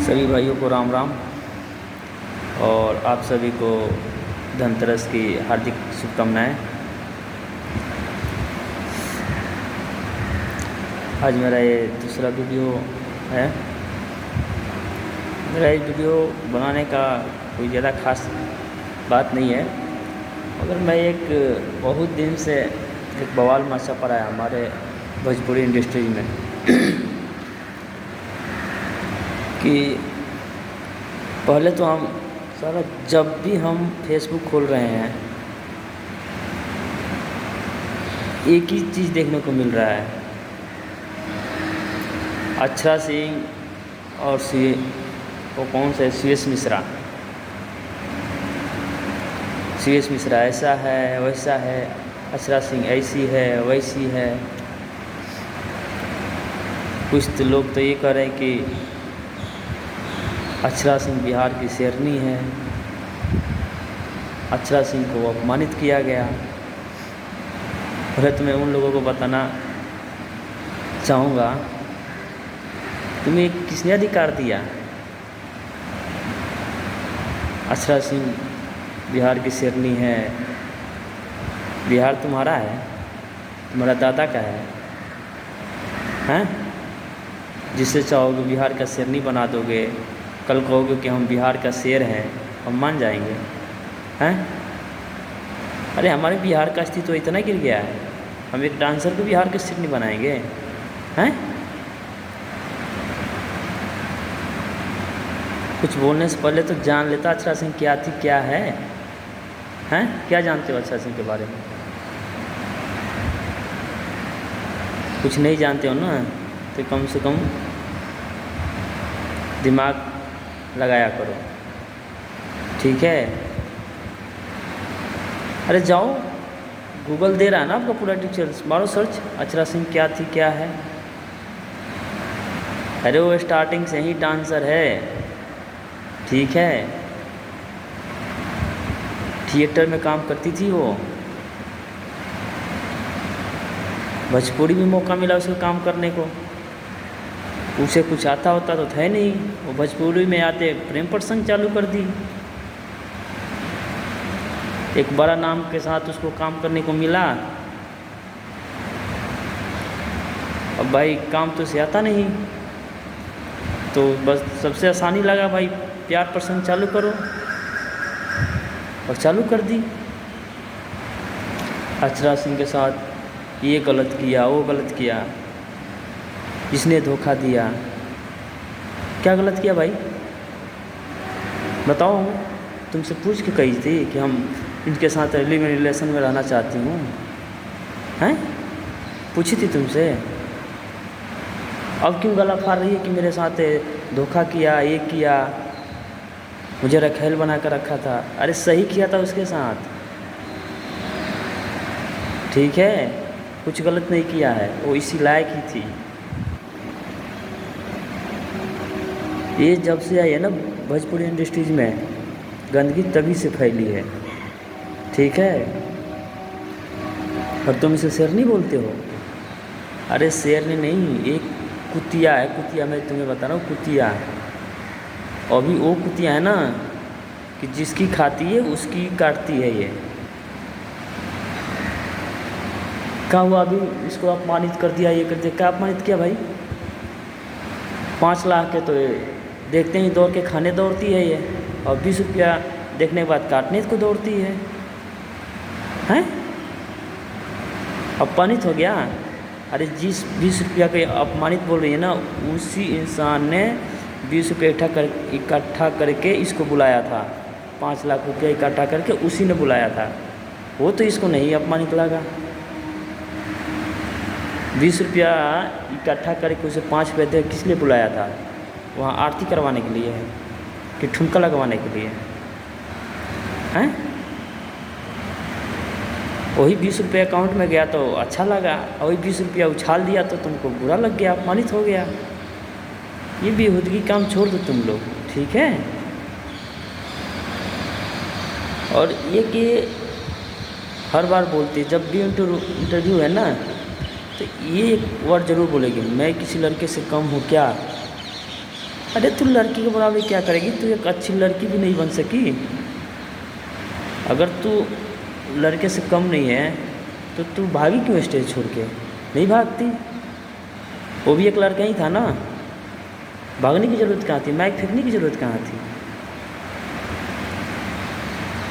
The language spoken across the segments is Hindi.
सभी भाइयों को राम राम और आप सभी को धनतेरस की हार्दिक शुभकामनाएं। आज मेरा ये दूसरा वीडियो है। मेरा ये वीडियो बनाने का कोई ज़्यादा खास बात नहीं है, मगर मैं एक बहुत दिन से एक बवाल मचा पड़ा है हमारे भोजपुरी इंडस्ट्री में कि पहले तो हम सारा जब भी हम फेसबुक खोल रहे हैं एक ही चीज़ देखने को मिल रहा है, अक्षरा सिंह और वो कौन सा है, सुयश मिश्रा ऐसा है वैसा है, अक्षरा सिंह ऐसी है वैसी है। कुछ तो लोग तो ये कह रहे हैं कि अक्षरा सिंह बिहार की शेरनी है, अक्षरा सिंह को अपमानित किया गया। पहले तो मैं उन लोगों को बताना चाहूँगा, तुम्हें किसने अधिकार दिया? अक्षरा सिंह बिहार की शेरनी है, बिहार तुम्हारा है, तुम्हारा दादा का है, हैं? जिससे चाहोगे बिहार का शेरनी बना दोगे, कल कहोगे कि हम बिहार का शेर हैं, हम मान जाएंगे, हैं? अरे हमारे बिहार का अस्तित्व इतना गिर गया है, हम एक डांसर को बिहार का शेरनी बनाएंगे, हैं? कुछ बोलने से पहले तो जान लेता अक्षरा सिंह क्या थी क्या है, हैं? क्या जानते हो अक्षरा सिंह के बारे में? कुछ नहीं जानते हो ना, तो कम से कम दिमाग लगाया करो, ठीक है? अरे जाओ, गूगल दे रहा है ना आपका पूरा डिटेल्स, मारो सर्च, अक्षरा सिंह क्या थी क्या है। अरे वो स्टार्टिंग से ही डांसर है, ठीक है? थिएटर में काम करती थी वो, भोजपुरी में मौका मिला उसको काम करने को, उसे कुछ आता होता तो था नहीं, वो भोजपुरी में आते प्रेम प्रसंग चालू कर दी। एक बड़ा नाम के साथ उसको काम करने को मिला। अब भाई काम तो उसे आता नहीं, तो बस सबसे आसानी लगा भाई प्यार प्रसंग चालू करो, और चालू कर दी। अक्षरा सिंह के साथ ये गलत किया वो गलत किया, इसने धोखा दिया। क्या गलत किया भाई बताओ? तुमसे पूछ के कही थी कि हम इनके साथ लिव इन रिलेशन में रहना चाहती हूँ, हैं? पूछी थी तुमसे। अब क्यों गला फाड़ रही है कि मेरे साथ धोखा किया, ये किया, मुझे रखेल बना कर रखा था? अरे सही किया था उसके साथ, ठीक है? कुछ गलत नहीं किया है, वो इसी लायक ही थी। ये जब से आई है ना भोजपुरी इंडस्ट्रीज में, गंदगी तभी से फैली है, ठीक है? और तुम इसे शेरनी बोलते हो? अरे शेरनी नहीं, एक कुतिया है, कुतिया। मैं तुम्हें बता रहा हूँ, कुतिया। अभी वो कुतिया है ना कि जिसकी खाती है उसकी काटती है। ये क्या हुआ? अभी इसको अपमानित कर दिया, ये कर दिया। क्या अपमानित किया भाई? 5 लाख के तो देखते ही दौड़ के खाने दौड़ती है ये, और 20 रुपया देखने के बाद काटने को दौड़ती है, हैं? अपमानित हो गया। अरे जिस 20 रुपया के अपमानित बोल रही है ना, उसी इंसान ने 20 रुपये इकट्ठा करके इसको बुलाया था। 5 लाख रुपया इकट्ठा करके उसी ने बुलाया था, वो तो इसको नहीं अपमानित लगा। 20 रुपया इकट्ठा करके उसे 5 रुपये दे किस लिए बुलाया था? वहाँ आरती करवाने के लिए है कि ठुमका लगवाने के लिए, हैं? वही 20 रुपये अकाउंट में गया तो अच्छा लगा, और वही 20 रुपया उछाल दिया तो तुमको बुरा लग गया, अपमानित हो गया। ये बेहूदगी काम छोड़ दो तुम लोग, ठीक है? और ये कि हर बार बोलती, जब भी इंटरव्यू है ना, तो ये एक वर्ड ज़रूर बोलेगी, मैं किसी लड़के से कम हूँ क्या? अरे तू लड़की के बराबर क्या करेगी? तू एक अच्छी लड़की भी नहीं बन सकी? अगर तू लड़के से कम नहीं है तो तू भागी क्यों स्टेज छोड़ के? नहीं भागती? वो भी एक लड़का ही था ना, भागने की ज़रूरत कहाँ थी? माइक फेंकने की ज़रूरत कहाँ थी?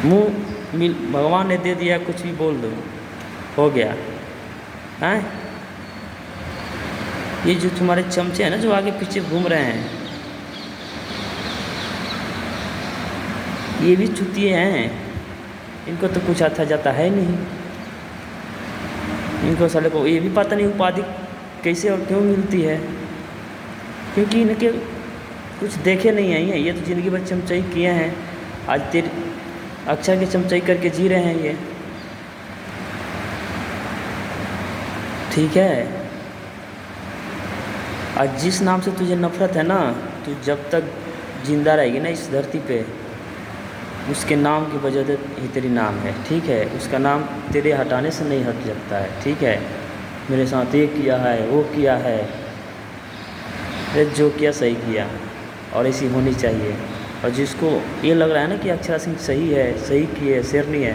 मुँह मिल भगवान ने दे दिया, कुछ भी बोल दो, हो गया। हैं ये जो तुम्हारे चमचे हैं ना, जो आगे पीछे घूम रहे हैं, ये भी चुतिए हैं। इनको तो कुछ आता जाता है नहीं। इनको साले को ये भी पता नहीं उपाधि कैसे और क्यों मिलती है, क्योंकि इनके कुछ देखे नहीं आई हैं। ये तो ज़िंदगी भर चमचाई किए हैं, आज तेरे अक्षर के चमचाई करके जी रहे हैं ये। ठीक है, आज जिस नाम से तुझे नफरत है ना, तू जब तक जिंदा रहेगी ना इस धरती पे, उसके नाम की वजह से ही तेरी नाम है। ठीक है, उसका नाम तेरे हटाने से नहीं हट सकता है। ठीक है, मेरे साथ ये किया है, वो किया है, अरे जो किया सही किया, और ऐसी होनी चाहिए। और जिसको ये लग रहा है ना कि अक्षरा सिंह सही है, सही की है, शेरनी है,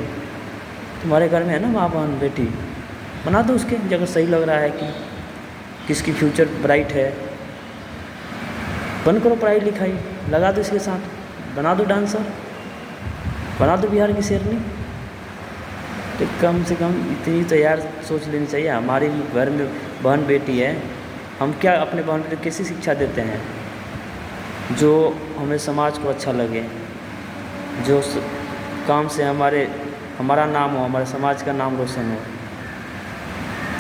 तुम्हारे घर में है ना माँ बहन बेटी, बना दो उसके जगह। सही लग रहा है कि किसकी फ्यूचर ब्राइट है, बंद करो पढ़ाई लिखाई, लगा दो इसके साथ, बना दो डांसर, बना दो बिहार की शेरनी। तो कम से कम इतनी तो यार सोच लेनी चाहिए। हमारे घर में बहन बेटी है, हम क्या अपने बहन बेटी को कैसी शिक्षा देते हैं जो हमें समाज को अच्छा लगे, जो काम से हमारा नाम हो, हमारे समाज का नाम रोशन हो।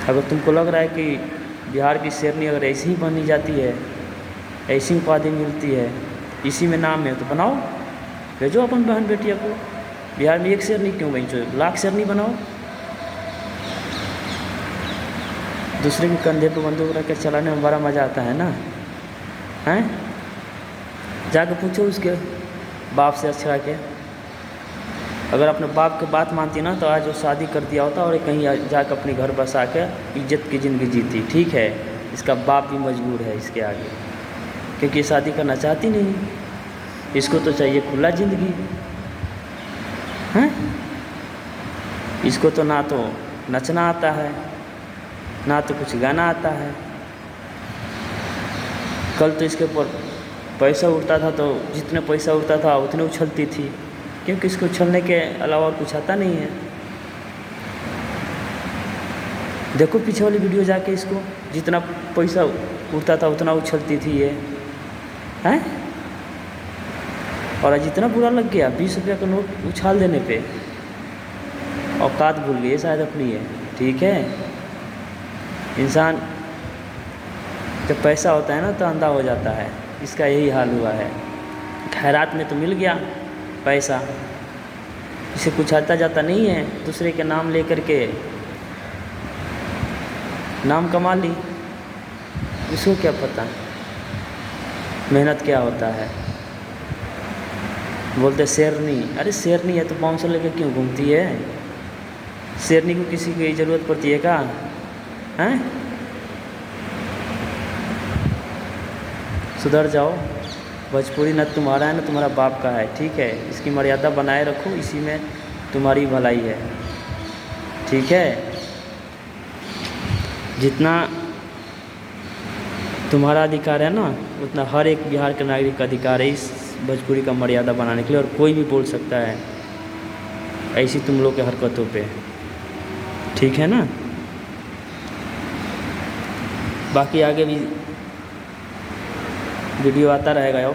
अगर तुमको लग रहा है कि बिहार की शेरनी अगर ऐसी ही बनी जाती है, ऐसी उपाधि मिलती है, इसी में नाम है, तो बनाओ, भेजो अपन बहन बेटियों को। बिहार में एक शेरनी क्यों बनी, जो लाख शेरनी बनाओ। दूसरे के कंधे पर बंदूक रख के चलाने में बड़ा मज़ा आता है ना। हैं, जाकर पूछो उसके बाप से अक्षरा के, अगर अपने बाप की बात मानती ना तो आज वो शादी कर दिया होता और कहीं जाकर अपने घर बसा के इज्जत की ज़िंदगी जीती। ठीक है, इसका बाप भी मजबूर है इसके आगे, क्योंकि ये शादी करना चाहती नहीं, इसको तो चाहिए खुला ज़िंदगी। हैं, इसको तो ना तो नचना आता है, ना तो कुछ गाना आता है। कल तो इसके ऊपर पैसा उड़ता था, तो जितने पैसा उड़ता था उतने उछलती थी, क्योंकि इसको उछलने के अलावा और कुछ आता नहीं है। देखो पीछे वाली वीडियो जाके, इसको जितना पैसा उड़ता था उतना उछलती थी ये। हैं, और जितना बुरा लग गया 20 रुपये का नोट उछाल देने पे, औकात भूल गई शायद अपनी है। ठीक है, इंसान जब पैसा होता है ना तो अंधा हो जाता है, इसका यही हाल हुआ है। खैरात में तो मिल गया पैसा, इसे कुछ आता जाता नहीं है, दूसरे के नाम लेकर के नाम कमा ली, इसको क्या पता मेहनत क्या होता है। बोलते शेरनी, अरे शेरनी है तो बाउंसर लेकर क्यों घूमती है? शेरनी को किसी की ज़रूरत पड़ती है क्या? हैं, सुधर जाओ। भोजपुरी न तुम्हारा है न तुम्हारा बाप का है। ठीक है, इसकी मर्यादा बनाए रखो, इसी में तुम्हारी भलाई है। ठीक है, जितना तुम्हारा अधिकार है ना, उतना हर एक बिहार के नागरिक का अधिकार है इस भोजपुरी का मर्यादा बनाने के लिए, और कोई भी बोल सकता है ऐसी तुम लोग के हरकतों पे। ठीक है ना, बाकी आगे भी वीडियो आता रहेगा,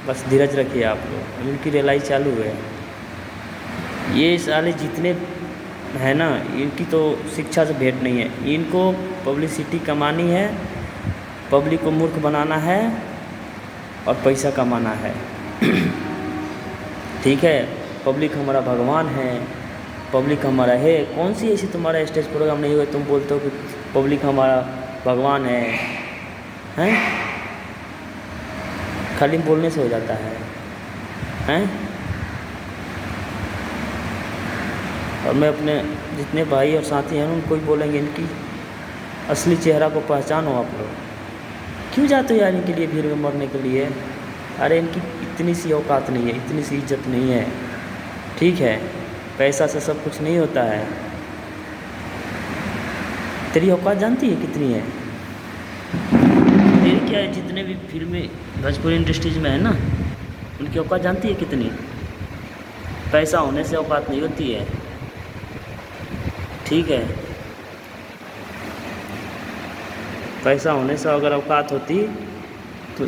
बस धीरज रखिए आप लोग। इनकी रेलाई चालू है, ये साले जितने हैं ना, इनकी तो शिक्षा से भेंट नहीं है। इनको पब्लिसिटी कमानी है, पब्लिक को मूर्ख बनाना है और पैसा कमाना है। ठीक है, पब्लिक हमारा भगवान है, पब्लिक हमारा है। कौन सी ऐसी तुम्हारा स्टेज प्रोग्राम नहीं हुआ तुम बोलते हो कि पब्लिक हमारा भगवान है? हैं, खाली बोलने से हो जाता है? हैं, और मैं अपने जितने भाई और साथी हैं उनको ही बोलेंगे, इनकी असली चेहरा को पहचानो आप लोग। क्यों जाते हो यार इनके लिए भीड़ में मरने के लिए? अरे इनकी इतनी सी औकात नहीं है, इतनी सी इज्जत नहीं है। ठीक है, पैसा से सब कुछ नहीं होता है। तेरी औकात जानती है कितनी है? तेरी क्या है, जितने भी फिल्में भोजपुरी इंडस्ट्रीज में है ना, उनकी औकात जानती है कितनी? पैसा होने से औकात नहीं होती है। ठीक है, पैसा होने से अगर औकात होती तो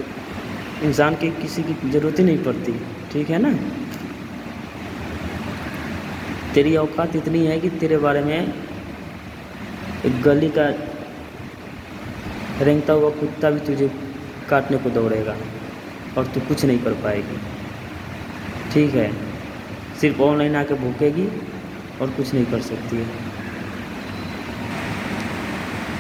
इंसान की किसी की ज़रूरत ही नहीं पड़ती। ठीक है ना? तेरी औकात इतनी है कि तेरे बारे में एक गली का रेंगता हुआ कुत्ता भी तुझे काटने को दौड़ेगा और तू कुछ नहीं कर पाएगी। ठीक है, सिर्फ ऑनलाइन आके भूकेगी और कुछ नहीं कर सकती है।